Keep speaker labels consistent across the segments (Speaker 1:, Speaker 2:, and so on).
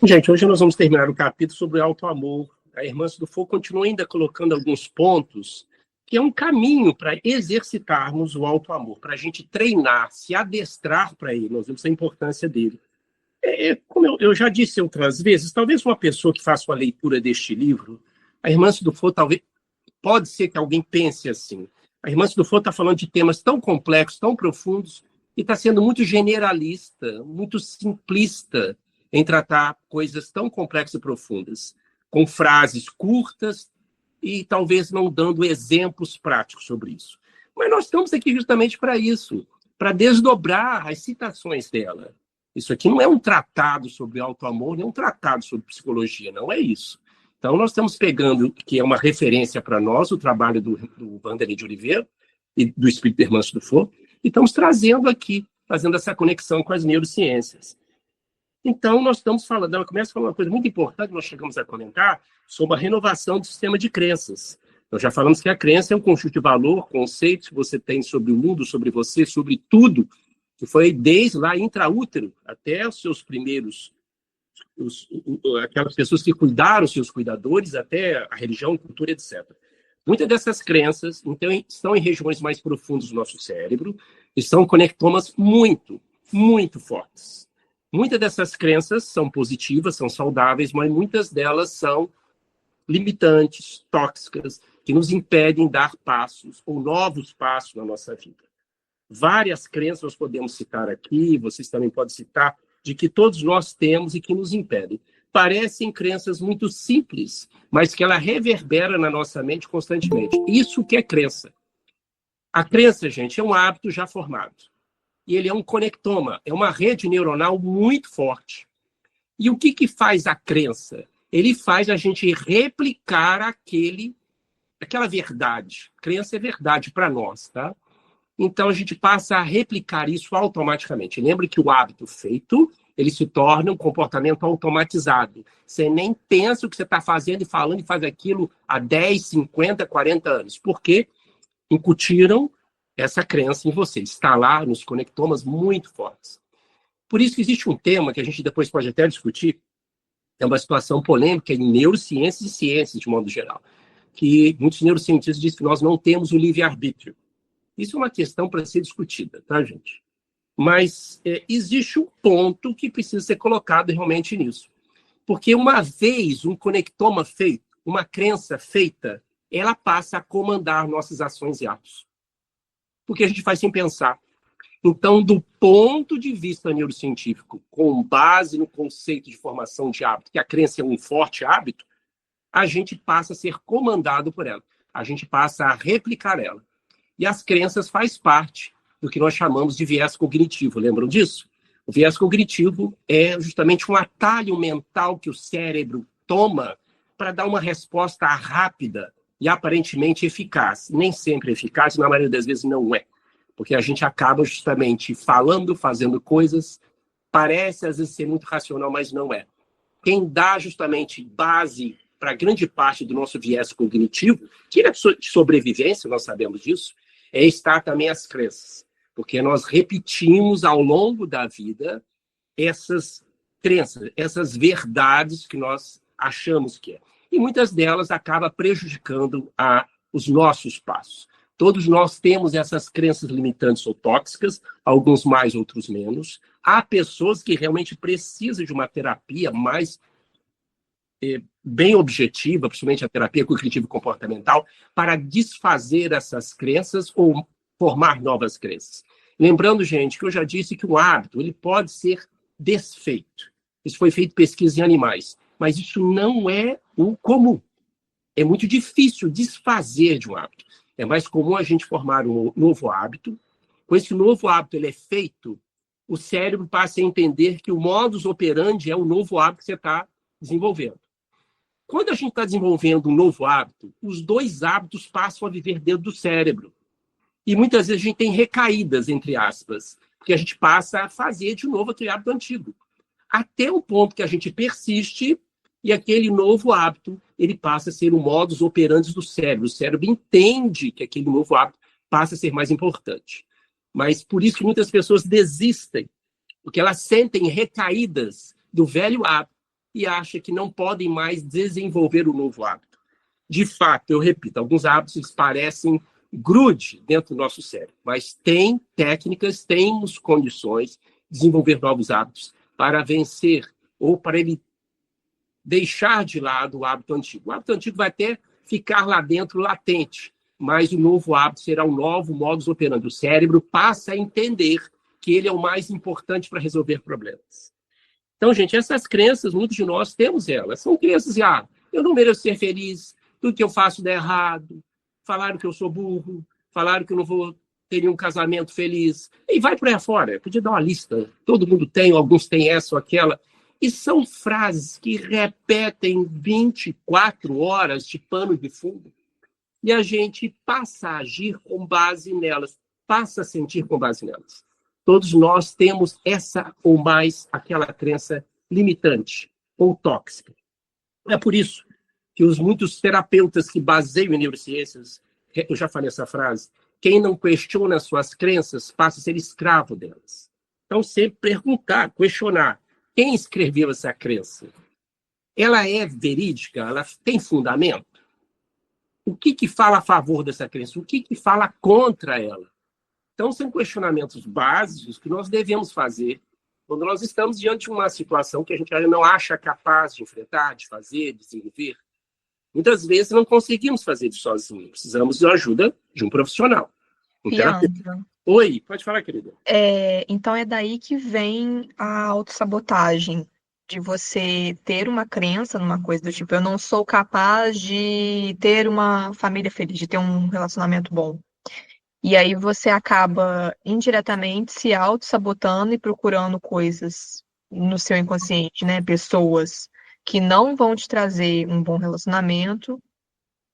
Speaker 1: Gente, hoje nós vamos terminar o capítulo sobre auto-amor. A irmã Dufour continua ainda colocando alguns pontos que é um caminho para exercitarmos o auto-amor, para a gente treinar, se adestrar para ele. Nós vemos a importância dele. Como eu já disse outras vezes, talvez uma pessoa que faça uma leitura deste livro, a irmã Dufour talvez pode ser que alguém pense assim. A irmã Dufour está falando de temas tão complexos, tão profundos, e está sendo muito generalista, muito simplista em tratar coisas tão complexas e profundas, com frases curtas e talvez não dando exemplos práticos sobre isso. Mas nós estamos aqui justamente para isso, para desdobrar as citações dela. Isso aqui não é um tratado sobre auto-amor, nem um tratado sobre psicologia, não é isso. Então, nós estamos pegando, que é uma referência para nós, o trabalho do Wanderley de Oliveira e do Espírito de Hermance Dufour, e estamos trazendo aqui, fazendo essa conexão com as neurociências. Então, nós estamos falando, ela começa a falar uma coisa muito importante, nós chegamos a comentar, sobre a renovação do sistema de crenças. Nós já falamos que a crença é um conjunto de valor, conceitos que você tem sobre o mundo, sobre você, sobre tudo, que foi desde lá intraútero até os seus primeiros, aquelas pessoas que cuidaram, os seus cuidadores, até a religião, cultura, etc. Muitas dessas crenças, então, estão em regiões mais profundas do nosso cérebro e são conectomas muito, muito fortes. Muitas dessas crenças são positivas, são saudáveis, mas muitas delas são limitantes, tóxicas, que nos impedem de dar passos ou novos passos na nossa vida. Várias crenças nós podemos citar aqui, vocês também podem citar, de que todos nós temos e que nos impedem. Parecem crenças muito simples, mas que ela reverbera na nossa mente constantemente. Isso que é crença. A crença, gente, é um hábito já formado. E ele é um conectoma, é uma rede neuronal muito forte. E o que faz a crença? Ele faz a gente replicar aquela verdade. Crença é verdade para nós, tá? Então a gente passa a replicar isso automaticamente. Lembre que o hábito feito, ele se torna um comportamento automatizado. Você nem pensa o que você está fazendo e falando e faz aquilo há 10, 50, 40 anos. Porque incutiram essa crença em você, está lá nos conectomas muito fortes. Por isso que existe um tema que a gente depois pode até discutir, é uma situação polêmica em neurociências e ciências, de modo geral, que muitos neurocientistas dizem que nós não temos o livre-arbítrio. Isso é uma questão para ser discutida, tá, gente? Mas existe um ponto que precisa ser colocado realmente nisso. Porque uma vez um conectoma feito, uma crença feita, ela passa a comandar nossas ações e atos. Porque a gente faz sem pensar. Então, do ponto de vista neurocientífico, com base no conceito de formação de hábito, que a crença é um forte hábito, a gente passa a ser comandado por ela. A gente passa a replicar ela. E as crenças faz parte do que nós chamamos de viés cognitivo. Lembram disso? O viés cognitivo é justamente um atalho mental que o cérebro toma para dar uma resposta rápida e aparentemente eficaz. Nem sempre eficaz, na maioria das vezes não é. Porque a gente acaba justamente falando, fazendo coisas, parece às vezes ser muito racional, mas não é. Quem dá justamente base para grande parte do nosso viés cognitivo, que é de sobrevivência, nós sabemos disso, é estar também as crenças. Porque nós repetimos ao longo da vida essas crenças, essas verdades que nós achamos que é. E muitas delas acabam prejudicando os nossos passos. Todos nós temos essas crenças limitantes ou tóxicas, alguns mais, outros menos. Há pessoas que realmente precisam de uma terapia mais bem objetiva, principalmente a terapia cognitivo-comportamental, para desfazer essas crenças ou formar novas crenças. Lembrando, gente, que eu já disse que o hábito ele pode ser desfeito. Isso foi feito pesquisa em animais, mas isso não é o comum. É muito difícil desfazer de um hábito. É mais comum a gente formar um novo hábito. Com esse novo hábito ele é feito, o cérebro passa a entender que o modus operandi é o novo hábito que você está desenvolvendo. Quando a gente está desenvolvendo um novo hábito, os dois hábitos passam a viver dentro do cérebro. E muitas vezes a gente tem recaídas, entre aspas, porque a gente passa a fazer de novo aquele hábito antigo. Até o ponto que a gente persiste e aquele novo hábito ele passa a ser o modus operandi do cérebro. O cérebro entende que aquele novo hábito passa a ser mais importante. Mas por isso que muitas pessoas desistem, porque elas sentem recaídas do velho hábito e acha que não podem mais desenvolver o novo hábito. De fato, eu repito, alguns hábitos parecem grude dentro do nosso cérebro, mas tem técnicas, temos condições de desenvolver novos hábitos para vencer ou para ele deixar de lado o hábito antigo. O hábito antigo vai até ficar lá dentro latente, mas o novo hábito será um novo modus operandi. O cérebro passa a entender que ele é o mais importante para resolver problemas. Então, gente, essas crenças, muitos de nós temos elas. São crenças de, eu não mereço ser feliz, tudo que eu faço dá errado, falaram que eu sou burro, falaram que eu não vou ter um casamento feliz, e vai por aí afora. Eu podia dar uma lista, todo mundo tem, alguns têm essa ou aquela, e são frases que repetem 24 horas de pano de fundo, e a gente passa a agir com base nelas, passa a sentir com base nelas. Todos nós temos essa ou mais aquela crença limitante ou tóxica. É por isso que os muitos terapeutas que baseiam em neurociências, eu já falei essa frase, quem não questiona as suas crenças passa a ser escravo delas. Então, sempre perguntar, questionar, quem escreveu essa crença? Ela é verídica? Ela tem fundamento? O que fala a favor dessa crença? O que fala contra ela? Então, são questionamentos básicos que nós devemos fazer quando nós estamos diante de uma situação que a gente ainda não acha capaz de enfrentar, de fazer, de desenvolver. Muitas vezes não conseguimos fazer isso sozinhos. Precisamos de ajuda de um profissional.
Speaker 2: Leandro,
Speaker 1: Oi, pode falar, querida.
Speaker 2: então é daí que vem a autossabotagem, de você ter uma crença numa coisa do tipo, eu não sou capaz de ter uma família feliz, de ter um relacionamento bom. E aí você acaba indiretamente se auto-sabotando e procurando coisas no seu inconsciente, né? Pessoas que não vão te trazer um bom relacionamento,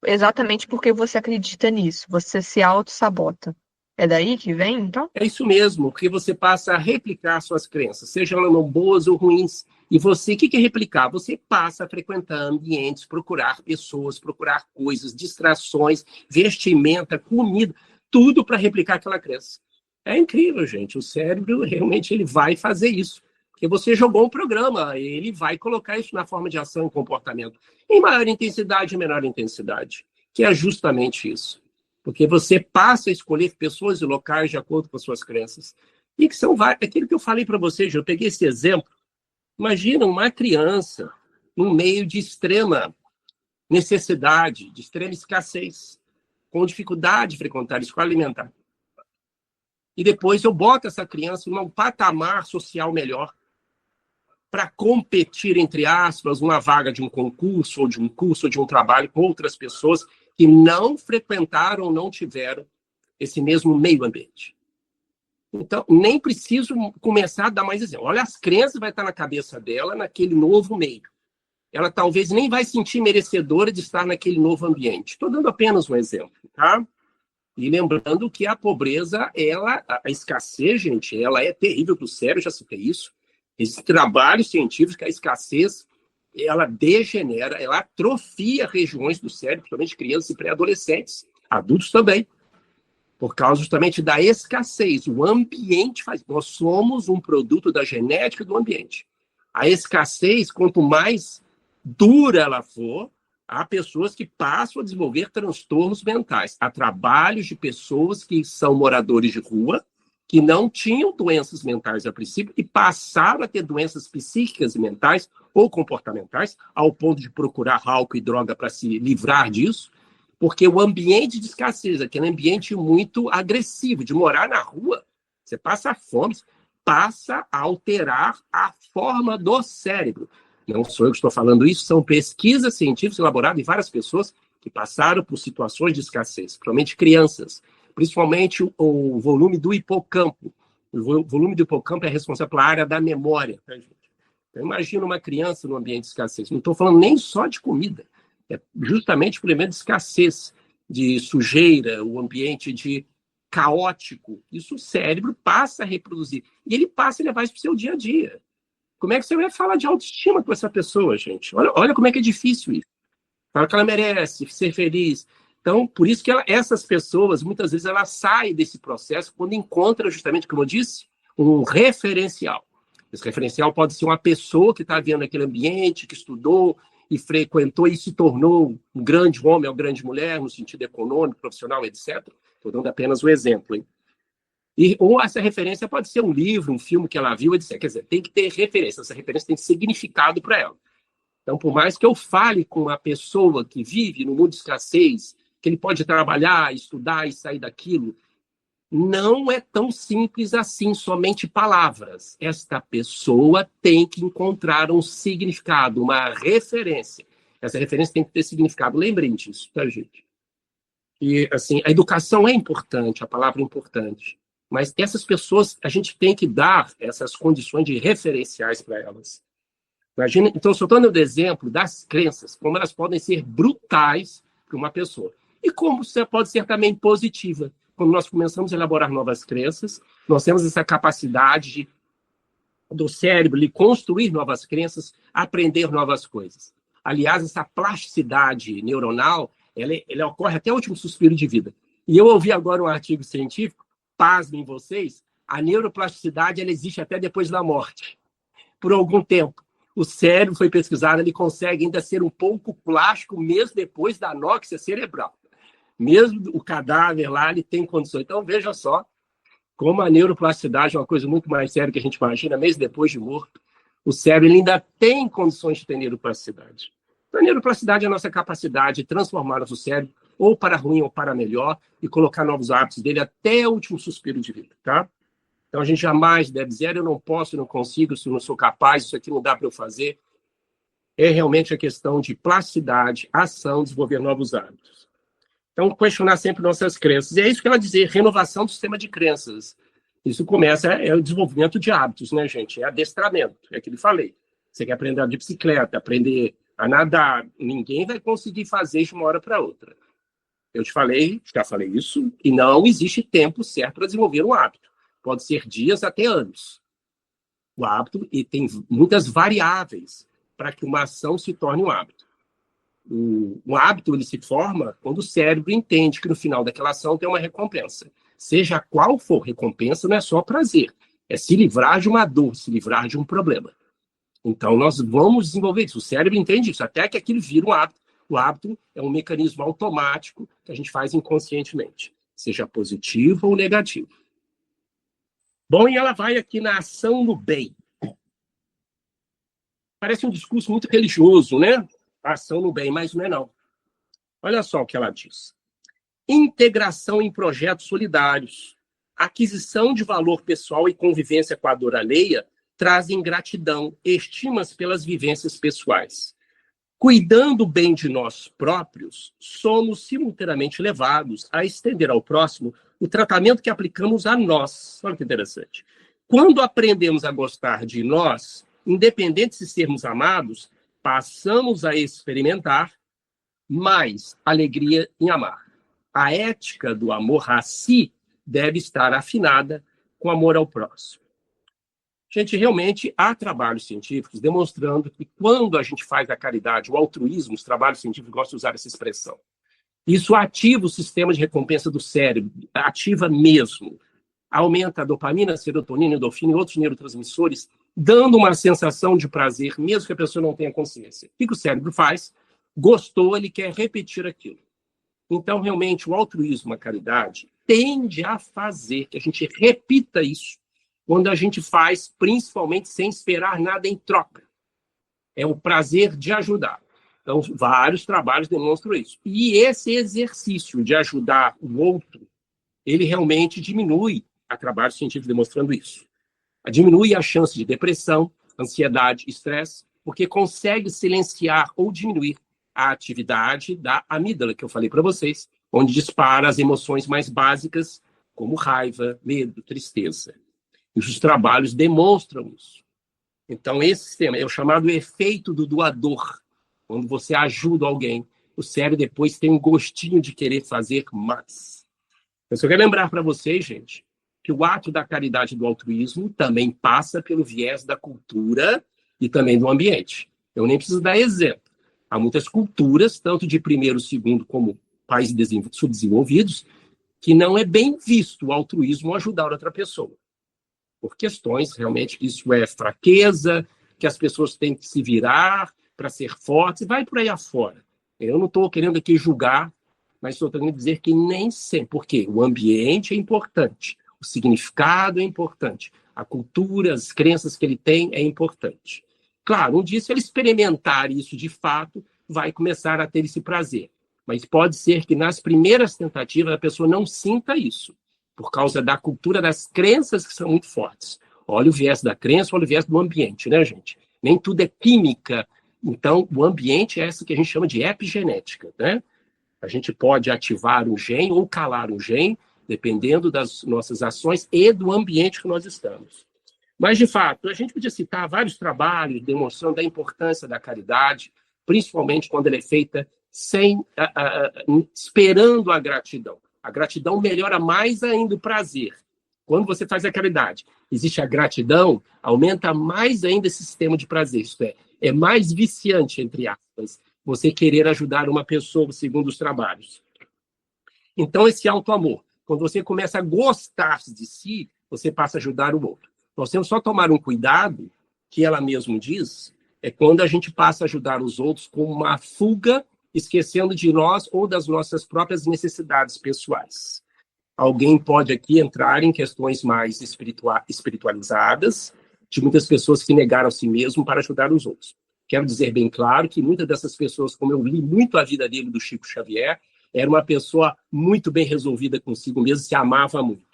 Speaker 2: exatamente porque você acredita nisso. Você se auto-sabota. É daí que vem, então?
Speaker 1: É isso mesmo, porque você passa a replicar suas crenças, sejam elas boas ou ruins. E você, o que é replicar? Você passa a frequentar ambientes, procurar pessoas, procurar coisas, distrações, vestimenta, comida, tudo para replicar aquela crença. É incrível, gente. O cérebro realmente ele vai fazer isso. Porque você jogou um programa, ele vai colocar isso na forma de ação e comportamento, em maior intensidade e menor intensidade, que é justamente isso. Porque você passa a escolher pessoas e locais de acordo com as suas crenças. E que são aquilo que eu falei para vocês, eu peguei esse exemplo. Imagina uma criança num meio de extrema necessidade, de extrema escassez, com dificuldade de frequentar a escola alimentar. E depois eu boto essa criança num patamar social melhor para competir, entre aspas, uma vaga de um concurso, ou de um curso, ou de um trabalho com outras pessoas que não frequentaram, não tiveram esse mesmo meio ambiente. Então, nem preciso começar a dar mais exemplo. Olha, as crenças vai estar na cabeça dela naquele novo meio. Ela talvez nem vai sentir merecedora de estar naquele novo ambiente. Estou dando apenas um exemplo, tá? E lembrando que a pobreza, a escassez, gente, ela é terrível para o cérebro, já citei isso. Esses trabalhos científicos que a escassez, ela degenera, ela atrofia regiões do cérebro, principalmente crianças e pré-adolescentes, adultos também, por causa justamente da escassez. O ambiente faz. Nós somos um produto da genética do ambiente. A escassez, quanto mais dura ela for, há pessoas que passam a desenvolver transtornos mentais. Há trabalhos de pessoas que são moradores de rua, que não tinham doenças mentais a princípio e passaram a ter doenças psíquicas e mentais ou comportamentais, ao ponto de procurar álcool e droga para se livrar disso, porque o ambiente de escassez, aquele ambiente muito agressivo, de morar na rua, você passa fome, passa a alterar a forma do cérebro. Não sou eu que estou falando isso, são pesquisas científicas elaboradas em várias pessoas que passaram por situações de escassez, principalmente crianças, principalmente o volume do hipocampo. O volume do hipocampo é responsável pela área da memória. Tá, gente? Então, imagina uma criança no ambiente de escassez. Não estou falando nem só de comida, é justamente o elemento de escassez, de sujeira, o ambiente de caótico. Isso o cérebro passa a reproduzir. E ele passa a levar isso para o seu dia a dia. Como é que você vai falar de autoestima com essa pessoa, gente? Olha como é que é difícil isso. Fala que ela merece ser feliz. Então, por isso que essas pessoas, muitas vezes, elas saem desse processo quando encontram, justamente, como eu disse, um referencial. Esse referencial pode ser uma pessoa que está vendo aquele ambiente, que estudou e frequentou e se tornou um grande homem ou grande mulher, no sentido econômico, profissional, etc. Estou dando apenas um exemplo, hein? Ou essa referência pode ser um livro, um filme que ela viu, etc. Quer dizer, tem que ter referência, essa referência tem significado para ela. Então, por mais que eu fale com uma pessoa que vive no mundo de escassez, que ele pode trabalhar, estudar e sair daquilo, não é tão simples assim, somente palavras. Esta pessoa tem que encontrar um significado, uma referência. Essa referência tem que ter significado. Lembrem disso, tá, gente? E, assim, a educação é importante, a palavra é importante. Mas essas pessoas, a gente tem que dar essas condições de referenciais para elas. Imagina, então, só estou dando o exemplo das crenças, como elas podem ser brutais para uma pessoa. E como você pode ser também positiva. Quando nós começamos a elaborar novas crenças, nós temos essa capacidade do cérebro de construir novas crenças, aprender novas coisas. Aliás, essa plasticidade neuronal, ela ocorre até o último suspiro de vida. E eu ouvi agora um artigo científico, pasmem vocês, a neuroplasticidade ela existe até depois da morte, por algum tempo. O cérebro foi pesquisado, ele consegue ainda ser um pouco plástico mesmo depois da anóxia cerebral. Mesmo o cadáver lá, ele tem condições. Então, veja só como a neuroplasticidade é uma coisa muito mais séria que a gente imagina, mesmo depois de morto. O cérebro ele ainda tem condições de ter neuroplasticidade. Então, a neuroplasticidade é a nossa capacidade de transformar nosso cérebro ou para ruim ou para melhor e colocar novos hábitos dele até o último suspiro de vida, tá? Então, a gente jamais deve dizer, eu não posso, eu não consigo, eu não sou capaz, isso aqui não dá para eu fazer. É realmente a questão de plasticidade, ação, desenvolver novos hábitos. Então, questionar sempre nossas crenças. E é isso que ela dizer, renovação do sistema de crenças. Isso começa, é o desenvolvimento de hábitos, né, gente? É adestramento, é o que eu falei. Você quer aprender a andar de bicicleta, aprender a nadar, ninguém vai conseguir fazer de uma hora para outra. Eu te falei, já falei isso, e não existe tempo certo para desenvolver um hábito. Pode ser dias até anos. O hábito, e tem muitas variáveis para que uma ação se torne um hábito. Um hábito ele se forma quando o cérebro entende que no final daquela ação tem uma recompensa. Seja qual for recompensa, não é só prazer. É se livrar de uma dor, se livrar de um problema. Então, nós vamos desenvolver isso. O cérebro entende isso, até que aquilo vira um hábito. O hábito é um mecanismo automático que a gente faz inconscientemente, seja positivo ou negativo. Bom, e ela vai aqui na ação no bem. Parece um discurso muito religioso, né? A ação no bem, mas não é não. Olha só o que ela diz. Integração em projetos solidários, aquisição de valor pessoal e convivência com a dor alheia trazem gratidão, estimas pelas vivências pessoais. Cuidando bem de nós próprios, somos simultaneamente levados a estender ao próximo o tratamento que aplicamos a nós. Olha que interessante. Quando aprendemos a gostar de nós, independente de sermos amados, passamos a experimentar mais alegria em amar. A ética do amor a si deve estar afinada com o amor ao próximo. Gente, realmente há trabalhos científicos demonstrando que quando a gente faz a caridade, o altruísmo, os trabalhos científicos gostam de usar essa expressão. Isso ativa o sistema de recompensa do cérebro, ativa mesmo. Aumenta a dopamina, a serotonina, a endorfina e outros neurotransmissores, dando uma sensação de prazer, mesmo que a pessoa não tenha consciência. O que o cérebro faz? Gostou, ele quer repetir aquilo. Então, realmente, o altruísmo, a caridade, tende a fazer que a gente repita isso quando a gente faz, principalmente sem esperar nada em troca. É o prazer de ajudar. Então, vários trabalhos demonstram isso. E esse exercício de ajudar o outro, ele realmente diminui, há trabalhos científicos demonstrando isso. Diminui a chance de depressão, ansiedade, estresse, porque consegue silenciar ou diminuir a atividade da amígdala, que eu falei para vocês, onde dispara as emoções mais básicas, como raiva, medo, tristeza. E os trabalhos demonstram isso. Então, esse sistema é o chamado efeito do doador. Quando você ajuda alguém, o cérebro depois tem um gostinho de querer fazer mais. Eu só quero lembrar para vocês, gente, que o ato da caridade e do altruísmo também passa pelo viés da cultura e também do ambiente. Eu nem preciso dar exemplo. Há muitas culturas, tanto de primeiro, segundo, como países subdesenvolvidos, que não é bem visto o altruísmo ajudar outra pessoa. por questões realmente que isso é fraqueza, que as pessoas têm que se virar para ser fortes, e vai por aí afora. Eu não estou querendo aqui julgar, mas estou querendo dizer que nem sempre, porque o ambiente é importante, o significado é importante, a cultura, as crenças que ele tem é importante. Claro, um dia, se ele experimentar isso de fato, vai começar a ter esse prazer. Mas pode ser que nas primeiras tentativas a pessoa não sinta isso, por causa da cultura, das crenças que são muito fortes. Olha o viés da crença, olha o viés do ambiente, né, gente? Nem tudo é química. Então, o ambiente é essa que a gente chama de epigenética, né? A gente pode ativar um gene ou calar um gene, dependendo das nossas ações e do ambiente que nós estamos. Mas, de fato, a gente podia citar vários trabalhos demonstrando a importância da caridade, principalmente quando ela é feita sem esperando a gratidão. A gratidão melhora mais ainda o prazer. Quando você faz a caridade, existe a gratidão, aumenta mais ainda esse sistema de prazer. Isto é mais viciante, entre aspas, você querer ajudar uma pessoa segundo os trabalhos. Então, esse auto-amor, quando você começa a gostar de si, você passa a ajudar o outro. Nós temos só tomar um cuidado, que ela mesmo diz, é quando a gente passa a ajudar os outros com uma fuga, esquecendo de nós ou das nossas próprias necessidades pessoais. Alguém pode aqui entrar em questões mais espiritualizadas, de muitas pessoas que negaram a si mesmo para ajudar os outros. Quero dizer bem claro que muitas dessas pessoas, como eu li muito a vida dele, do Chico Xavier, era uma pessoa muito bem resolvida consigo mesmo, se amava muito.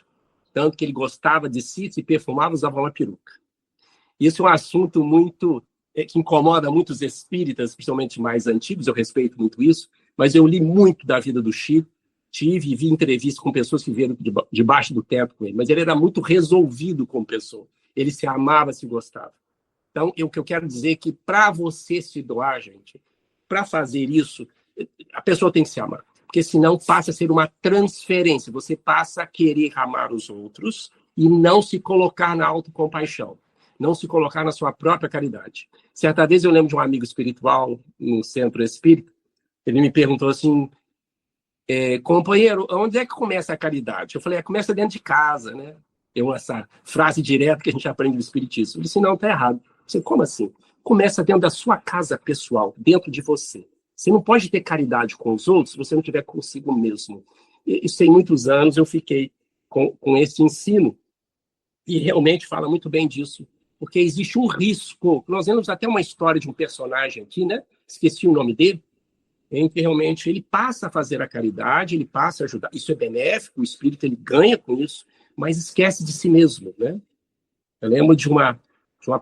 Speaker 1: Tanto que ele gostava de si, se perfumava, usava uma peruca. Isso é um assunto muito que incomoda muitos espíritas, principalmente mais antigos, eu respeito muito isso, mas eu li muito da vida do Chico, tive e vi entrevistas com pessoas que vieram debaixo do teto com ele, mas ele era muito resolvido como pessoa. Ele se amava, se gostava. Então, o que eu quero dizer é que para você se doar, gente, para fazer isso, a pessoa tem que se amar. Porque senão passa a ser uma transferência. Você passa a querer amar os outros e não se colocar na autocompaixão. Não se colocar na sua própria caridade. Certa vez eu lembro de um amigo espiritual no centro espírita, ele me perguntou assim, companheiro, onde é que começa a caridade? Eu falei, começa dentro de casa, né? Essa frase direta que a gente aprende no espiritismo. Ele disse, não, está errado. Eu falei, como assim? Começa dentro da sua casa pessoal, dentro de você. Você não pode ter caridade com os outros se você não tiver consigo mesmo. Isso tem muitos anos, eu fiquei com esse ensino, e realmente fala muito bem disso, porque existe um risco. Nós vemos até uma história de um personagem aqui, né? Esqueci o nome dele, em que realmente ele passa a fazer a caridade, ele passa a ajudar. Isso é benéfico, o espírito ele ganha com isso, mas esquece de si mesmo, né? Eu lembro de uma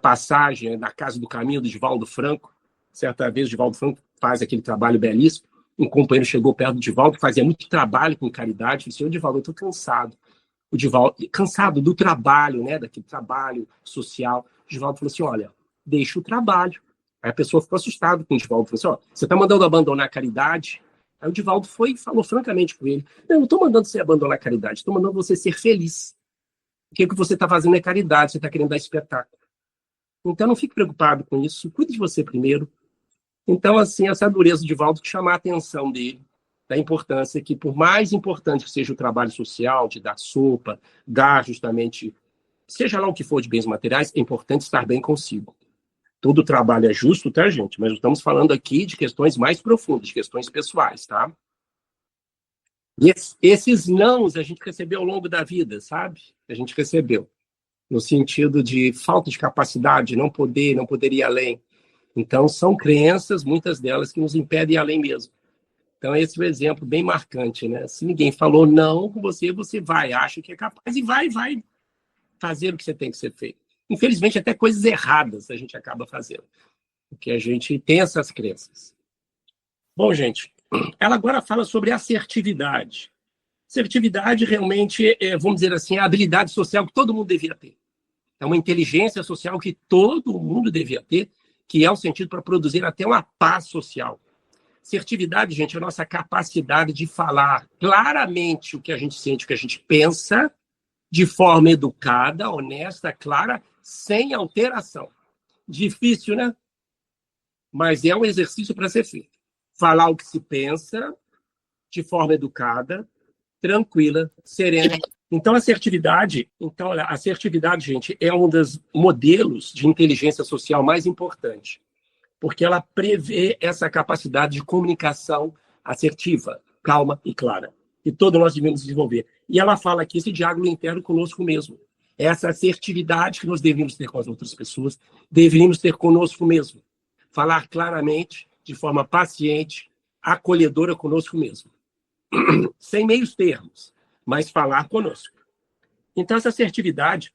Speaker 1: passagem da Casa do Caminho, do Divaldo Franco. Certa vez, o Divaldo Franco faz aquele trabalho belíssimo. Um companheiro chegou perto do Divaldo, que fazia muito trabalho com caridade, e disse, Divaldo, eu estou cansado. O Divaldo, cansado do trabalho, né, daquele trabalho social. O Divaldo falou assim, olha, deixa o trabalho. Aí a pessoa ficou assustada com o Divaldo. Falou assim, você está mandando abandonar a caridade? Aí o Divaldo foi e falou francamente com ele, não, eu não estou mandando você abandonar a caridade, estou mandando você ser feliz. O que você está fazendo é caridade, você está querendo dar espetáculo. Então, não fique preocupado com isso, cuide de você primeiro. Então, assim, essa dureza de Divaldo que chamar a atenção dele, da importância que, por mais importante que seja o trabalho social, de dar sopa, dar justamente, seja lá o que for de bens materiais, é importante estar bem consigo. Todo trabalho é justo, tá, gente? Mas estamos falando aqui de questões mais profundas, de questões pessoais, tá? E esses nãos a gente recebeu ao longo da vida, sabe? A gente recebeu. No sentido de falta de capacidade, não poder ir além. Então, são crenças, muitas delas, que nos impedem de ir além mesmo. Então, esse é um exemplo bem marcante, né? Se ninguém falou não com você, você vai, acha que é capaz e vai fazer o que você tem que ser feito. Infelizmente, até coisas erradas a gente acaba fazendo, porque a gente tem essas crenças. Bom, gente, ela agora fala sobre assertividade. Assertividade realmente, vamos dizer assim, é a habilidade social que todo mundo devia ter. É uma inteligência social que todo mundo devia ter, que é o sentido para produzir até uma paz social. Assertividade, gente, é a nossa capacidade de falar claramente o que a gente sente, o que a gente pensa, de forma educada, honesta, clara, sem alteração. Difícil, né? Mas é um exercício para ser feito. Falar o que se pensa, de forma educada, tranquila, serena Então, olha, a assertividade, gente, é um dos modelos de inteligência social mais importante, porque ela prevê essa capacidade de comunicação assertiva, calma e clara, que todos nós devemos desenvolver. E ela fala aqui esse diálogo interno conosco mesmo. Essa assertividade que nós deveríamos ter com as outras pessoas, deveríamos ter conosco mesmo. Falar claramente, de forma paciente, acolhedora conosco mesmo. Sem meios termos, mas falar conosco. Então, essa assertividade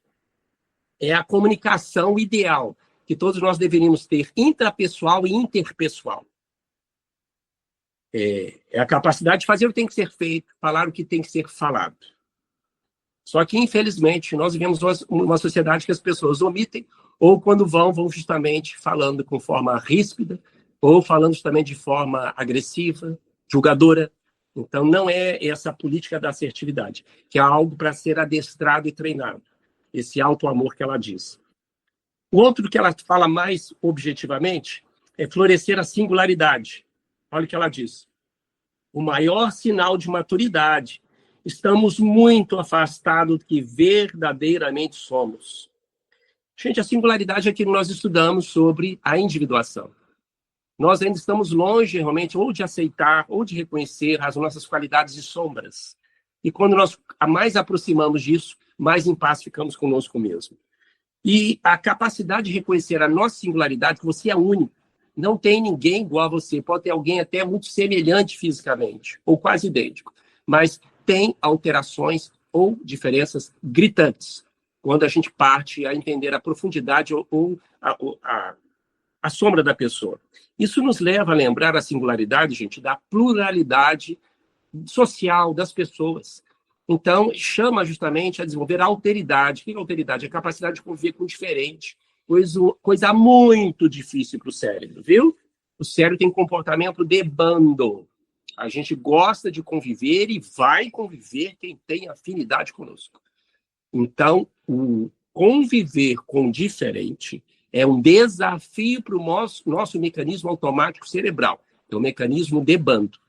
Speaker 1: é a comunicação ideal que todos nós deveríamos ter, intrapessoal e interpessoal. É a capacidade de fazer o que tem que ser feito, falar o que tem que ser falado. Só que, infelizmente, nós vivemos uma sociedade que as pessoas omitem, ou quando vão justamente falando com forma ríspida, ou falando justamente de forma agressiva, julgadora. Então, não é essa política da assertividade, que é algo para ser adestrado e treinado. Esse auto-amor que ela diz. O outro que ela fala mais objetivamente é florescer a singularidade. Olha o que ela diz. O maior sinal de maturidade. Estamos muito afastados do que verdadeiramente somos. Gente, a singularidade é que nós estudamos sobre a individuação. Nós ainda estamos longe, realmente, ou de aceitar, ou de reconhecer as nossas qualidades e sombras. E quando nós mais aproximamos disso, mais em paz ficamos conosco mesmo. E a capacidade de reconhecer a nossa singularidade, que você é único. Não tem ninguém igual a você. Pode ter alguém até muito semelhante fisicamente, ou quase idêntico. Mas tem alterações ou diferenças gritantes, quando a gente parte a entender a profundidade ou a sombra da pessoa. Isso nos leva a lembrar a singularidade, gente, da pluralidade social das pessoas. Então, chama justamente a desenvolver a alteridade. O que é alteridade? É a capacidade de conviver com o diferente. Coisa muito difícil para o cérebro, viu? O cérebro tem comportamento de bando. A gente gosta de conviver e vai conviver quem tem afinidade conosco. Então, o conviver com o diferente é um desafio para o nosso mecanismo automático cerebral, é o mecanismo de bando.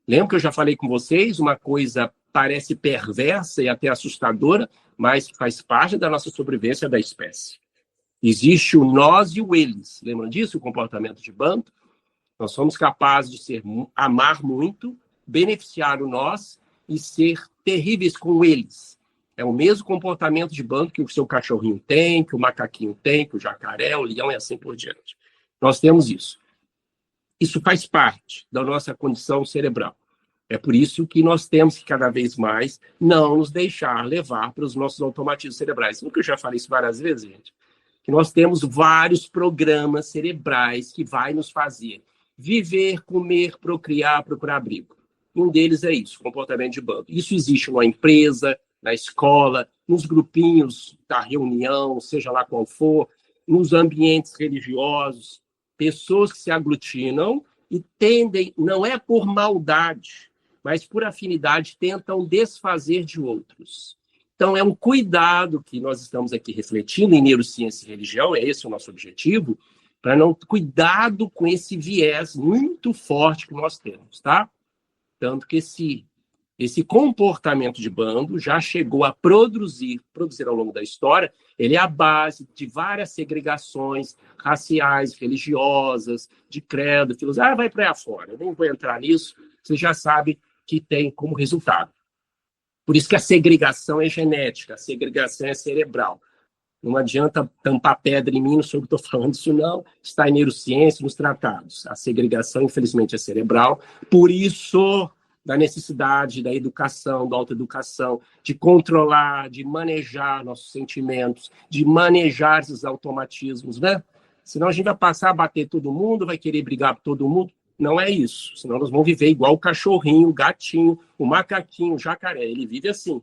Speaker 1: Lembra que eu já falei com vocês? Uma coisa parece perversa e até assustadora, mas faz parte da nossa sobrevivência da espécie. Existe o nós e o eles. Lembram disso? O comportamento de bando? Nós somos capazes de amar muito, beneficiar o nós e ser terríveis com eles. É o mesmo comportamento de bando que o seu cachorrinho tem, que o macaquinho tem, que o jacaré, o leão e assim por diante. Nós temos isso. Isso faz parte da nossa condição cerebral. É por isso que nós temos que, cada vez mais, não nos deixar levar pelos nossos automatismos cerebrais. Nunca eu já falei isso várias vezes, gente. Que nós temos vários programas cerebrais que vai nos fazer viver, comer, procriar, procurar abrigo. Um deles é isso, comportamento de bando. Isso existe numa empresa, na escola, nos grupinhos da reunião, seja lá qual for, nos ambientes religiosos, pessoas que se aglutinam e tendem, não é por maldade, mas por afinidade, tentam desfazer de outros. Então, é um cuidado que nós estamos aqui refletindo em neurociência e religião, é esse o nosso objetivo, para não cuidado com esse viés muito forte que nós temos, tá? Tanto que esse comportamento de bando já chegou a produzir ao longo da história, ele é a base de várias segregações raciais, religiosas, de credo, filosofia. Vai para aí afora, eu nem vou entrar nisso, você já sabe que tem como resultado. Por isso que a segregação é genética, a segregação é cerebral. Não adianta tampar pedra em mim, não sei o que estou falando, isso não está em neurociência, nos tratados. A segregação, infelizmente, é cerebral. Por isso, da necessidade da educação, da autoeducação, de controlar, de manejar nossos sentimentos, de manejar esses automatismos, né? Senão a gente vai passar a bater todo mundo, vai querer brigar por todo mundo. Não é isso. Senão nós vamos viver igual o cachorrinho, o gatinho, o macaquinho, o jacaré. Ele vive assim.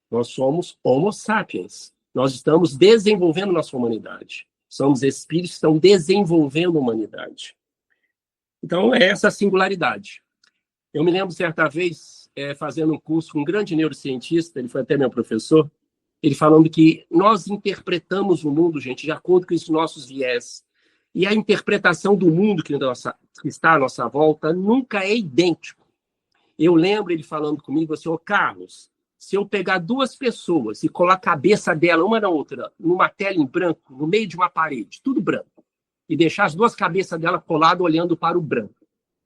Speaker 1: Nós somos homo sapiens. Nós estamos desenvolvendo nossa humanidade. Somos espíritos que estão desenvolvendo a humanidade. Então, é essa singularidade. Eu me lembro, certa vez, fazendo um curso com um grande neurocientista, ele foi até meu professor, ele falando que nós interpretamos o mundo, gente, de acordo com os nossos viés. E a interpretação do mundo que está à nossa volta nunca é idêntico. Eu lembro ele falando comigo assim, Carlos, Se eu pegar duas pessoas e colar a cabeça dela uma na outra, numa tela em branco, no meio de uma parede, tudo branco, e deixar as duas cabeças dela coladas olhando para o branco,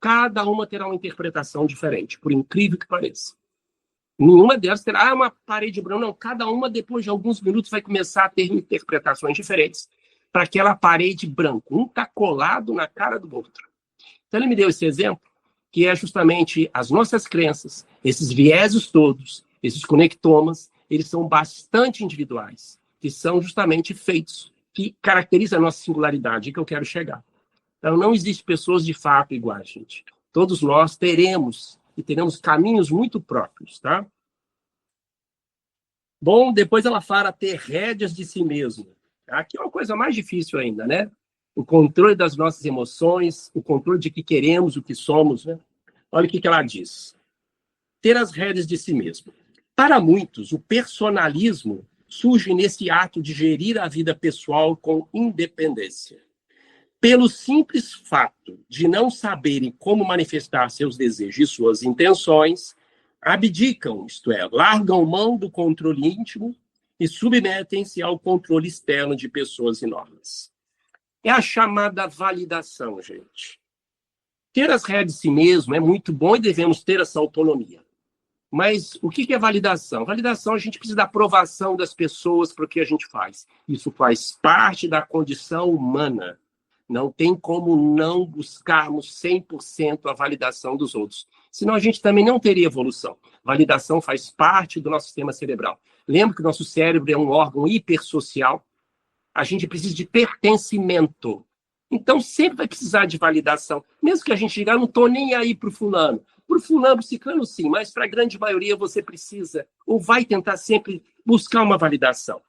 Speaker 1: cada uma terá uma interpretação diferente, por incrível que pareça. Nenhuma delas terá uma parede branca, não. Cada uma, depois de alguns minutos, vai começar a ter interpretações diferentes para aquela parede branca. Um está colado na cara do outro. Então, ele me deu esse exemplo, que é justamente as nossas crenças, esses vieses todos, esses conectomas, eles são bastante individuais, que são justamente feitos, que caracterizam a nossa singularidade, que eu quero chegar. Então, não existe pessoas de fato iguais, gente. Todos nós teremos caminhos muito próprios, tá? Bom, depois ela fala ter rédeas de si mesmo. Aqui é uma coisa mais difícil ainda, né? O controle das nossas emoções, o controle de que queremos, o que somos, né? Olha o que ela diz. Ter as rédeas de si mesmo. Para muitos, o personalismo surge nesse ato de gerir a vida pessoal com independência. Pelo simples fato de não saberem como manifestar seus desejos e suas intenções, abdicam, isto é, largam mão do controle íntimo e submetem-se ao controle externo de pessoas e normas. É a chamada validação, gente. Ter as rédeas de si mesmo é muito bom e devemos ter essa autonomia. Mas o que é validação? Validação, a gente precisa da aprovação das pessoas para o que a gente faz. Isso faz parte da condição humana. Não tem como não buscarmos 100% a validação dos outros. Senão a gente também não teria evolução. Validação faz parte do nosso sistema cerebral. Lembra que o nosso cérebro é um órgão hipersocial? A gente precisa de pertencimento. Então, sempre vai precisar de validação. Mesmo que a gente diga, não estou nem aí para o fulano. Para o fulano, para o ciclano, sim. Mas para a grande maioria, você precisa ou vai tentar sempre buscar uma validação.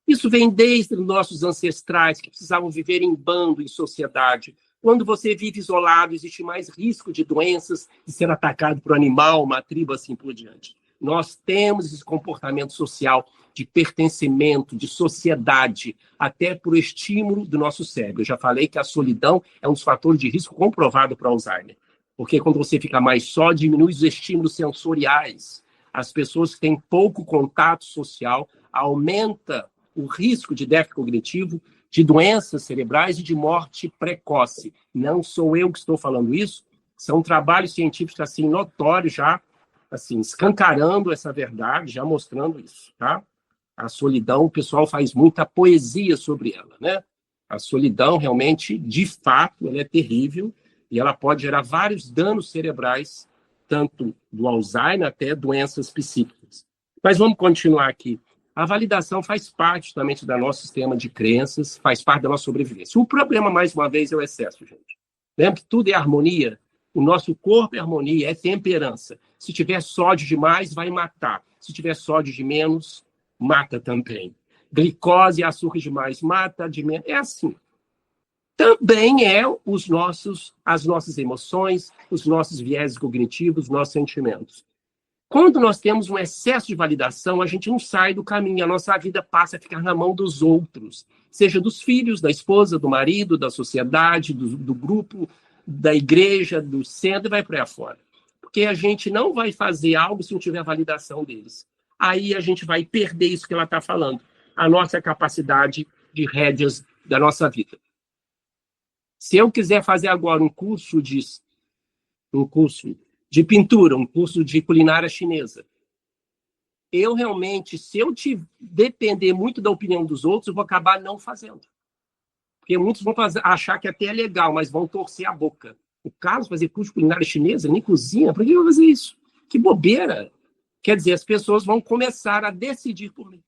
Speaker 1: Isso vem desde os nossos ancestrais, que precisavam viver em bando, em sociedade. Quando você vive isolado, existe mais risco de doenças, de ser atacado por um animal, uma tribo, assim por diante. Nós temos esse comportamento social de pertencimento, de sociedade, até por estímulo do nosso cérebro. Eu já falei que a solidão é um dos fatores de risco comprovado para Alzheimer. Porque quando você fica mais só, diminui os estímulos sensoriais. As pessoas que têm pouco contato social, aumenta o risco de déficit cognitivo, de doenças cerebrais e de morte precoce. Não sou eu que estou falando isso, são trabalhos científicos assim notórios já, assim, escancarando essa verdade, já mostrando isso, tá? A solidão, o pessoal faz muita poesia sobre ela, né? A solidão realmente, de fato, ela é terrível e ela pode gerar vários danos cerebrais, tanto do Alzheimer até doenças psíquicas. Mas vamos continuar aqui. A validação faz parte justamente do nosso sistema de crenças, faz parte da nossa sobrevivência. O problema, mais uma vez, é o excesso, gente. Lembra que tudo é harmonia? O nosso corpo é harmonia, é temperança. Se tiver sódio demais, vai matar. Se tiver sódio de menos, mata também. Glicose e açúcar demais, mata de menos. É assim. Também é as nossas emoções, os nossos viéses cognitivos, os nossos sentimentos. Quando nós temos um excesso de validação, a gente não sai do caminho, a nossa vida passa a ficar na mão dos outros, seja dos filhos, da esposa, do marido, da sociedade, do grupo, da igreja, do centro, e vai para aí afora. Porque a gente não vai fazer algo se não tiver validação deles. Aí a gente vai perder isso que ela está falando, a nossa capacidade de rédeas da nossa vida. Se eu quiser fazer agora um curso de pintura, um curso de culinária chinesa. Eu realmente, se eu depender muito da opinião dos outros, eu vou acabar não fazendo. Porque muitos vão achar que até é legal, mas vão torcer a boca. O Carlos fazer curso de culinária chinesa, nem cozinha, por que eu vou fazer isso? Que bobeira! Quer dizer, as pessoas vão começar a decidir por mim.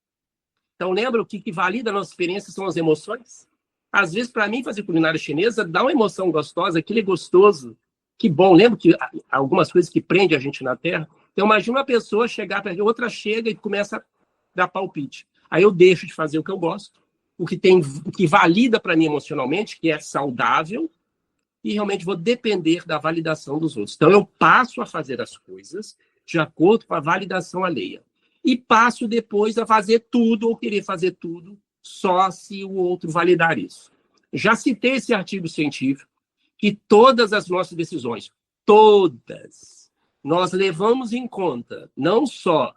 Speaker 1: Então, lembra o que valida a nossa experiência são as emoções? Às vezes, para mim, fazer culinária chinesa dá uma emoção gostosa, aquilo é gostoso. Que bom, lembra que algumas coisas que prendem a gente na Terra? Então, imagina uma pessoa chegar perto de outra, chega e começa a dar palpite. Aí eu deixo de fazer o que eu gosto, o que valida para mim emocionalmente, que é saudável, e realmente vou depender da validação dos outros. Então, eu passo a fazer as coisas de acordo com a validação alheia. E passo depois a fazer tudo, ou querer fazer tudo, só se o outro validar isso. Já citei esse artigo científico, que todas as nossas decisões, todas, nós levamos em conta não só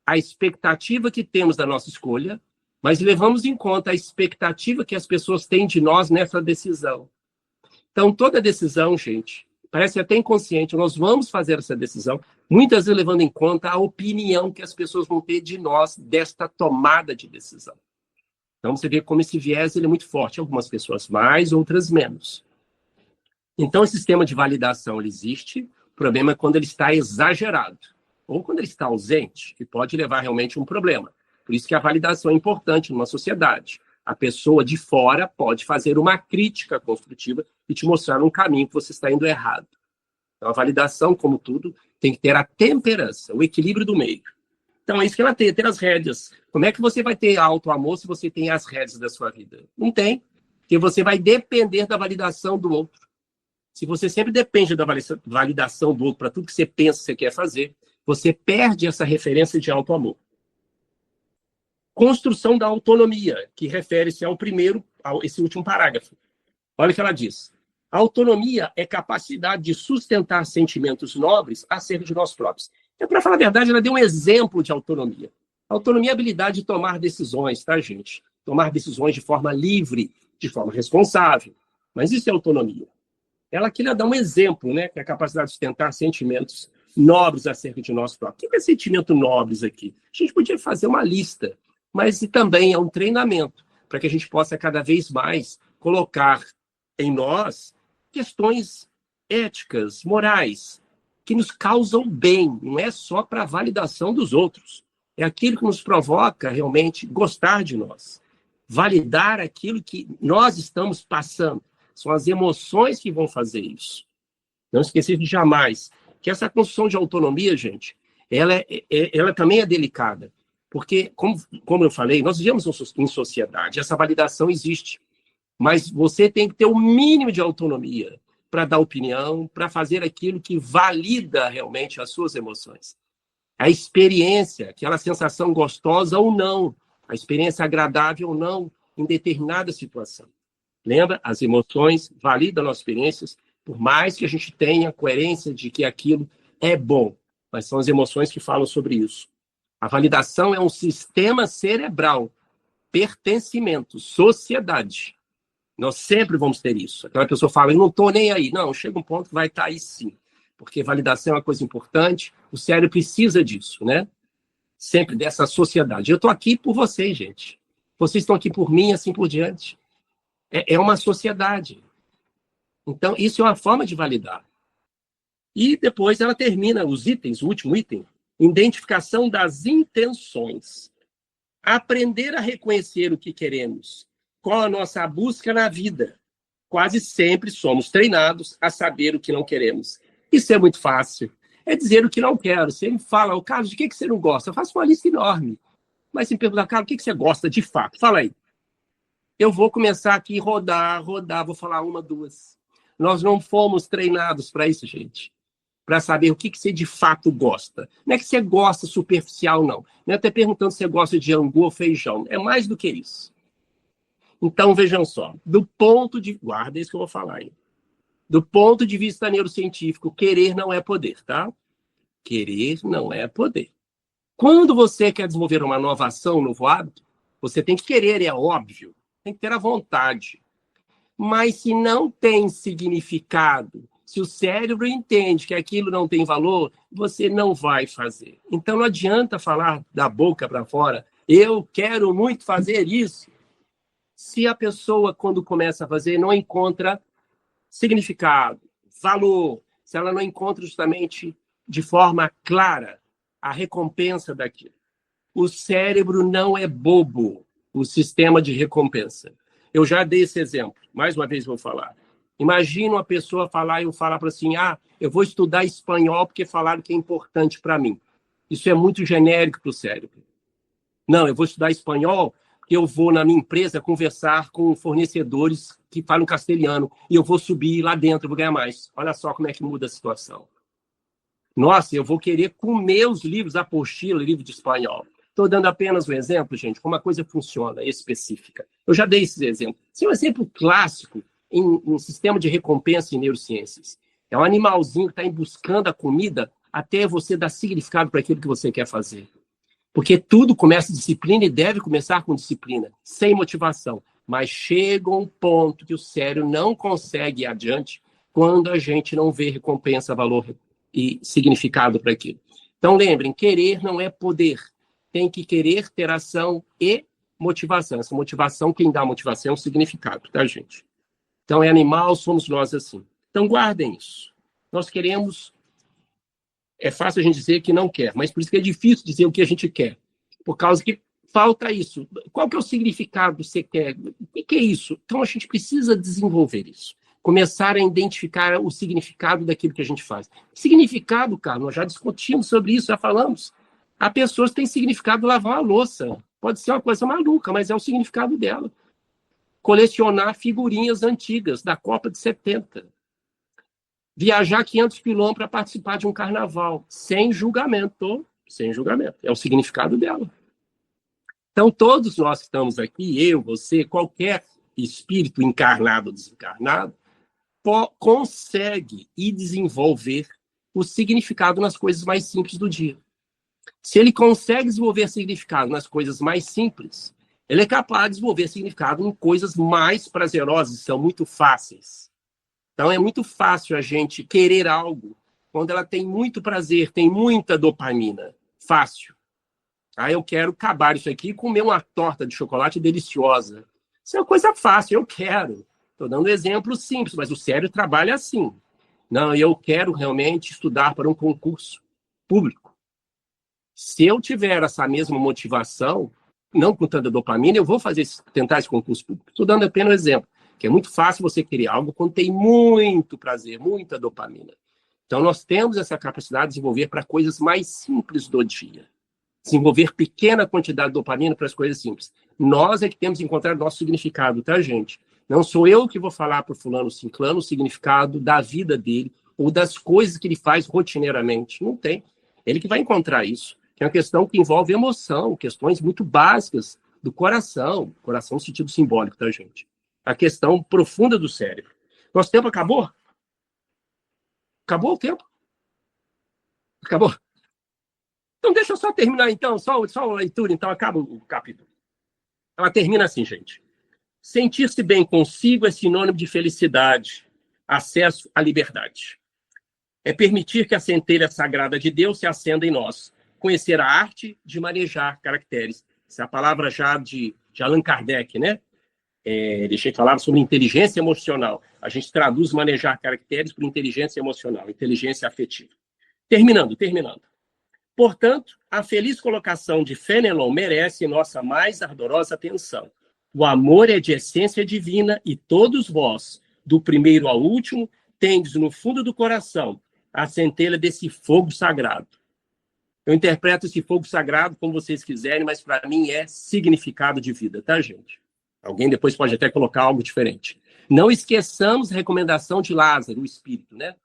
Speaker 1: a expectativa que temos da nossa escolha, mas levamos em conta a expectativa que as pessoas têm de nós nessa decisão. Então, toda decisão, gente, parece até inconsciente, nós vamos fazer essa decisão, muitas vezes levando em conta a opinião que as pessoas vão ter de nós desta tomada de decisão. Então, você vê como esse viés ele é muito forte, algumas pessoas mais, outras menos. Então, esse sistema de validação ele existe, o problema é quando ele está exagerado, ou quando ele está ausente, que pode levar realmente a um problema. Por isso que a validação é importante numa sociedade. A pessoa de fora pode fazer uma crítica construtiva e te mostrar um caminho que você está indo errado. Então, a validação, como tudo, tem que ter a temperança, o equilíbrio do meio. Então, é isso que ela tem, ter as rédeas. Como é que você vai ter auto-amor se você tem as rédeas da sua vida? Não tem, porque você vai depender da validação do outro. Se você sempre depende da validação do outro para tudo que você pensa que você quer fazer, você perde essa referência de auto-amor. Construção da autonomia, que refere-se ao esse último parágrafo. Olha o que ela diz. A autonomia é capacidade de sustentar sentimentos nobres acerca de nós próprios. Para falar a verdade, ela deu um exemplo de autonomia. Autonomia é a habilidade de tomar decisões, tá, gente? Tomar decisões de forma livre, de forma responsável. Mas isso é autonomia. Ela queria dar um exemplo, né? Que é a capacidade de sustentar sentimentos nobres acerca de nós próprios. O que é sentimento nobres aqui? A gente podia fazer uma lista, mas também é um treinamento para que a gente possa cada vez mais colocar em nós questões éticas, morais, que nos causam bem, não é só para a validação dos outros. É aquilo que nos provoca realmente gostar de nós. Validar aquilo que nós estamos passando. São as emoções que vão fazer isso. Não esquecer de jamais que essa construção de autonomia, gente, ela também é delicada. Porque, como eu falei, nós vivemos em sociedade, essa validação existe. Mas você tem que ter o mínimo de autonomia para dar opinião, para fazer aquilo que valida realmente as suas emoções. A experiência, aquela sensação gostosa ou não, a experiência agradável ou não, em determinada situação. Lembra? As emoções validam nossas experiências, por mais que a gente tenha coerência de que aquilo é bom. Mas são as emoções que falam sobre isso. A validação é um sistema cerebral, pertencimento, sociedade. Nós sempre vamos ter isso. Aquela pessoa fala, eu não estou nem aí. Não, chega um ponto que vai estar aí sim. Porque validação é uma coisa importante, o cérebro precisa disso, né? Sempre dessa sociedade. Eu estou aqui por vocês, gente. Vocês estão aqui por mim, assim por diante. É uma sociedade. Então, isso é uma forma de validar. E depois ela termina os itens, o último item, identificação das intenções. Aprender a reconhecer o que queremos. Qual a nossa busca na vida? Quase sempre somos treinados a saber o que não queremos. Isso é muito fácil. É dizer o que não quero. Você me fala, Carlos, de que você não gosta? Eu faço uma lista enorme. Mas se me perguntar, Carlos, o que você gosta de fato? Fala aí. Eu vou começar aqui a rodar, vou falar uma, duas. Nós não fomos treinados para isso, gente. Para saber o que você de fato gosta. Não é que você gosta superficial, não. Não é até perguntando se você gosta de angu ou feijão. É mais do que isso. Então, vejam só. Guarda isso que eu vou falar aí. Do ponto de vista neurocientífico, querer não é poder, tá? Querer não é poder. Quando você quer desenvolver uma nova ação, um novo hábito, você tem que querer, é óbvio. Tem que ter a vontade. Mas se não tem significado, se o cérebro entende que aquilo não tem valor, você não vai fazer. Então não adianta falar da boca para fora, eu quero muito fazer isso. Se a pessoa, quando começa a fazer, não encontra significado, valor, se ela não encontra justamente de forma clara a recompensa daquilo. O cérebro não é bobo, o sistema de recompensa. Eu já dei esse exemplo, mais uma vez vou falar. Imagina uma pessoa falar e eu falar para assim, eu vou estudar espanhol porque falaram que é importante para mim. Isso é muito genérico para o cérebro. Não, eu vou estudar espanhol porque eu vou na minha empresa conversar com fornecedores que falam castelhano e eu vou subir lá dentro, eu vou ganhar mais. Olha só como é que muda a situação. Nossa, eu vou querer comer os livros, apostila, livro de espanhol. Estou dando apenas um exemplo, gente, como a coisa funciona, específica. Eu já dei esses exemplos. Esse é um exemplo clássico em sistema de recompensa em neurociências. É um animalzinho que está buscando a comida até você dar significado para aquilo que você quer fazer. Porque tudo começa disciplina e deve começar com disciplina, sem motivação. Mas chega um ponto que o cérebro não consegue ir adiante quando a gente não vê recompensa, valor e significado para aquilo. Então, lembrem, querer não é poder. Tem que querer ter ação e motivação. Essa motivação, quem dá motivação é o significado, tá, gente? Então, é animal, somos nós assim. Então, guardem isso. Nós queremos... É fácil a gente dizer que não quer, mas por isso que é difícil dizer o que a gente quer. Por causa que falta isso. Qual que é o significado que você quer? O que é isso? Então, a gente precisa desenvolver isso. Começar a identificar o significado daquilo que a gente faz. Significado, cara, nós já discutimos sobre isso, já falamos. Há pessoas que têm significado lavar a louça. Pode ser uma coisa maluca, mas é o significado dela. Colecionar figurinhas antigas da Copa de 70. Viajar 500 quilômetros para participar de um carnaval. Sem julgamento. Sem julgamento. É o significado dela. Então, todos nós que estamos aqui, eu, você, qualquer espírito encarnado ou desencarnado, consegue e desenvolver o significado nas coisas mais simples do dia. Se ele consegue desenvolver significado nas coisas mais simples, ele é capaz de desenvolver significado em coisas mais prazerosas, são muito fáceis. Então, é muito fácil a gente querer algo quando ela tem muito prazer, tem muita dopamina. Fácil. Eu quero acabar isso aqui e comer uma torta de chocolate deliciosa. Isso é uma coisa fácil, eu quero. Estou dando exemplo simples, mas o cérebro trabalha assim. Não, eu quero realmente estudar para um concurso público. Se eu tiver essa mesma motivação, não com tanta dopamina, eu vou tentar esse concurso público. Estou dando apenas um exemplo, que é muito fácil você querer algo quando tem muito prazer, muita dopamina. Então, nós temos essa capacidade de desenvolver para coisas mais simples do dia. Desenvolver pequena quantidade de dopamina para as coisas simples. Nós é que temos que encontrar o nosso significado, tá, gente? Não sou eu que vou falar para o fulano ciclano o significado da vida dele ou das coisas que ele faz rotineiramente. Não tem. Ele que vai encontrar isso. Que é uma questão que envolve emoção, questões muito básicas do coração no sentido simbólico, tá, gente? A questão profunda do cérebro. Nosso tempo acabou? Acabou o tempo? Acabou? Então, deixa eu só terminar, então, só a leitura, então, acaba o capítulo. Ela termina assim, gente. Sentir-se bem consigo é sinônimo de felicidade, acesso à liberdade. É permitir que a centelha sagrada de Deus se acenda em nós. Conhecer a arte de manejar caracteres. Essa é a palavra já de Allan Kardec, né? Ele falava sobre inteligência emocional. A gente traduz manejar caracteres por inteligência emocional, inteligência afetiva. Terminando. Portanto, a feliz colocação de Fenelon merece nossa mais ardorosa atenção. O amor é de essência divina e todos vós, do primeiro ao último, tendes no fundo do coração a centelha desse fogo sagrado. Eu interpreto esse fogo sagrado como vocês quiserem, mas para mim é significado de vida, tá, gente? Alguém depois pode até colocar algo diferente. Não esqueçamos a recomendação de Lázaro, o espírito, né?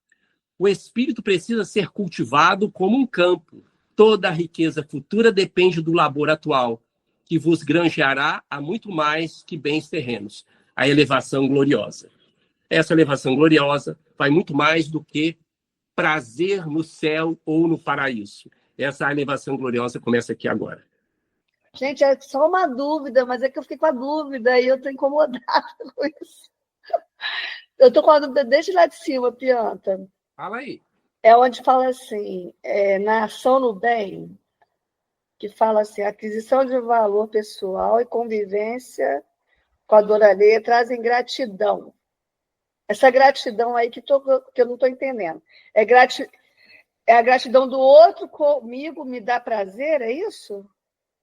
Speaker 1: O espírito precisa ser cultivado como um campo. Toda a riqueza futura depende do labor atual, que vos granjeará a muito mais que bens terrenos, a elevação gloriosa. Essa elevação gloriosa vai muito mais do que prazer no céu ou no paraíso. Essa elevação gloriosa começa aqui agora.
Speaker 3: Gente, é só uma dúvida, mas é que eu fiquei com a dúvida e eu estou incomodada com isso. Eu estou com a dúvida desde lá de cima, Pianta.
Speaker 1: Fala aí.
Speaker 3: É onde fala assim, na ação no bem, que fala assim, aquisição de valor pessoal e convivência com a dor alheia trazem gratidão. Essa gratidão aí que eu não estou entendendo. É a gratidão do outro comigo me dá prazer, é isso?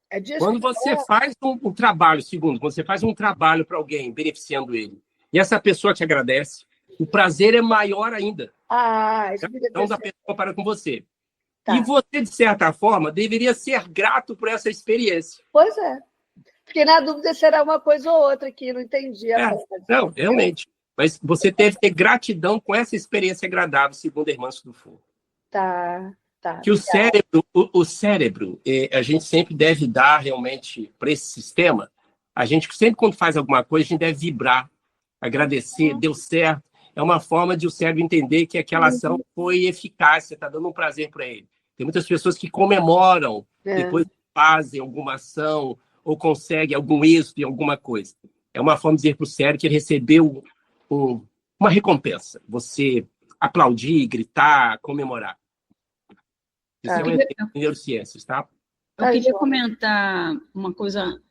Speaker 3: É disso
Speaker 1: quando você faz um trabalho, quando você faz um trabalho para alguém, beneficiando ele, e essa pessoa te agradece, o prazer é maior ainda. Então, da pessoa para com você. Tá. E você, de certa forma, deveria ser grato por essa experiência.
Speaker 3: Pois é. Porque na dúvida será uma coisa ou outra que não entendi.
Speaker 1: Não, realmente. Mas você deve ter gratidão com essa experiência agradável, segundo a irmã do Fogo.
Speaker 3: Tá.
Speaker 1: Que o cérebro, a gente sempre deve dar realmente para esse sistema. A gente sempre, quando faz alguma coisa, a gente deve vibrar, agradecer, deu certo. É uma forma de o cérebro entender que aquela ação foi eficaz, você está dando um prazer para ele. Tem muitas pessoas que comemoram depois do fazem alguma ação ou conseguem algum êxito em alguma coisa. É uma forma de dizer para o cérebro que ele recebeu uma recompensa. Você aplaudir, gritar, comemorar. Isso é um exemplo de neurociências, tá?
Speaker 4: Eu queria comentar uma coisa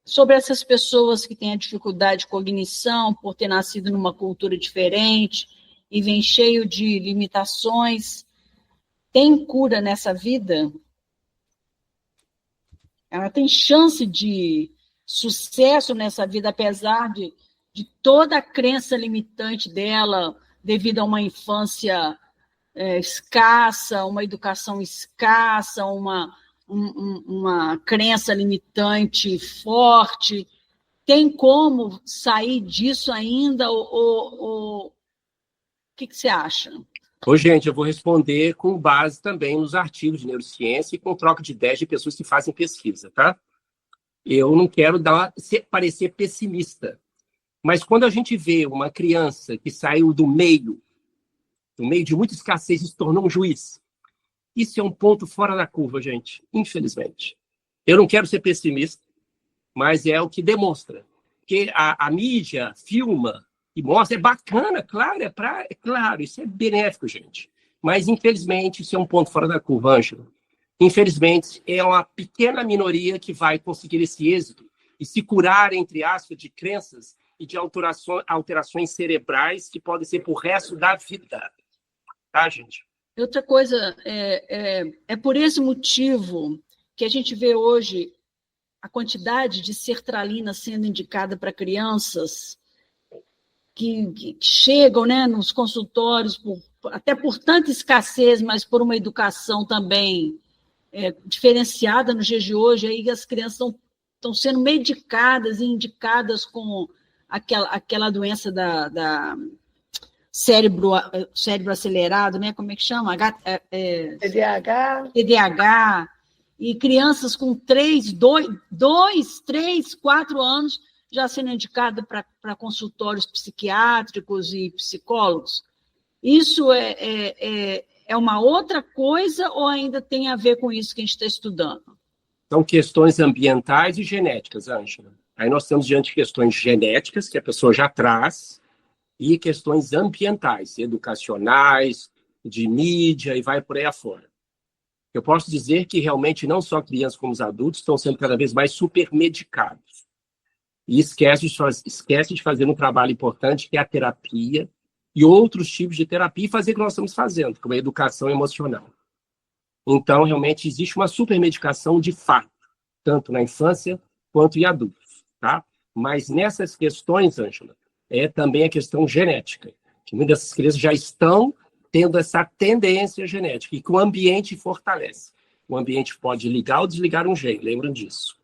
Speaker 4: sobre essas pessoas que têm a dificuldade de cognição por ter nascido numa cultura diferente e vem cheio de limitações. Tem cura nessa vida? Ela tem chance de sucesso nessa vida, apesar de toda a crença limitante dela, devido a uma infância escassa, uma educação escassa, uma crença limitante forte. Tem como sair disso ainda? O que você acha?
Speaker 1: Ô, gente, eu vou responder com base também nos artigos de neurociência e com troca de ideias de pessoas que fazem pesquisa, tá? Eu não quero parecer pessimista, mas quando a gente vê uma criança que saiu do meio de muita escassez e se tornou um juiz, isso é um ponto fora da curva, gente, infelizmente. Eu não quero ser pessimista, mas é o que demonstra. Porque a mídia filma e mostra, é bacana, claro, claro, isso é benéfico, gente. Mas, infelizmente, isso é um ponto fora da curva, Ângela. Infelizmente, é uma pequena minoria que vai conseguir esse êxito e se curar, entre aspas, de crenças e de alterações cerebrais que podem ser pro resto da vida. Tá, gente?
Speaker 4: Outra coisa, é por esse motivo que a gente vê hoje a quantidade de sertralina sendo indicada para crianças que chegam, né, nos consultórios, até por tanta escassez, mas por uma educação também diferenciada nos dias de hoje, aí as crianças estão sendo medicadas e indicadas com aquela doença da cérebro acelerado, né? Como é que chama? TDAH. E crianças com 3, 4 anos já sendo indicadas para consultórios psiquiátricos e psicólogos. Isso é uma outra coisa ou ainda tem a ver com isso que a gente está estudando?
Speaker 1: São questões ambientais e genéticas, Ângela. Aí nós estamos diante de questões genéticas, que a pessoa já traz, e questões ambientais, educacionais, de mídia, e vai por aí afora. Eu posso dizer que realmente não só crianças como os adultos estão sendo cada vez mais supermedicados. E esquece de fazer um trabalho importante, que é a terapia, e outros tipos de terapia, e fazer o que nós estamos fazendo, como a educação emocional. Então, realmente, existe uma supermedicação de fato, tanto na infância quanto em adultos, tá? Mas nessas questões, Ângela, é também a questão genética, que muitas dessas crianças já estão tendo essa tendência genética, e que o ambiente fortalece. O ambiente pode ligar ou desligar um gene, lembram disso.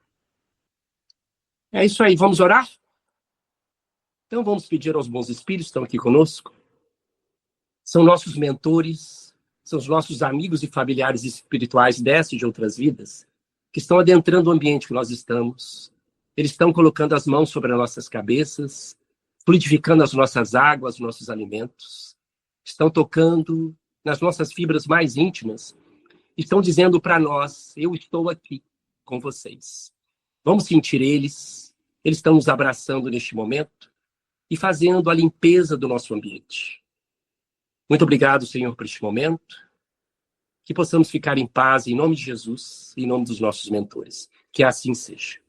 Speaker 1: É isso aí, vamos orar? Então vamos pedir aos bons espíritos que estão aqui conosco. São nossos mentores, são os nossos amigos e familiares espirituais dessa e de outras vidas, que estão adentrando o ambiente que nós estamos. Eles estão colocando as mãos sobre as nossas cabeças, fluidificando as nossas águas, os nossos alimentos. Estão tocando nas nossas fibras mais íntimas. Estão dizendo para nós, eu estou aqui com vocês. Vamos sentir eles. Eles estão nos abraçando neste momento e fazendo a limpeza do nosso ambiente. Muito obrigado, Senhor, por este momento. Que possamos ficar em paz, em nome de Jesus, em nome dos nossos mentores. Que assim seja.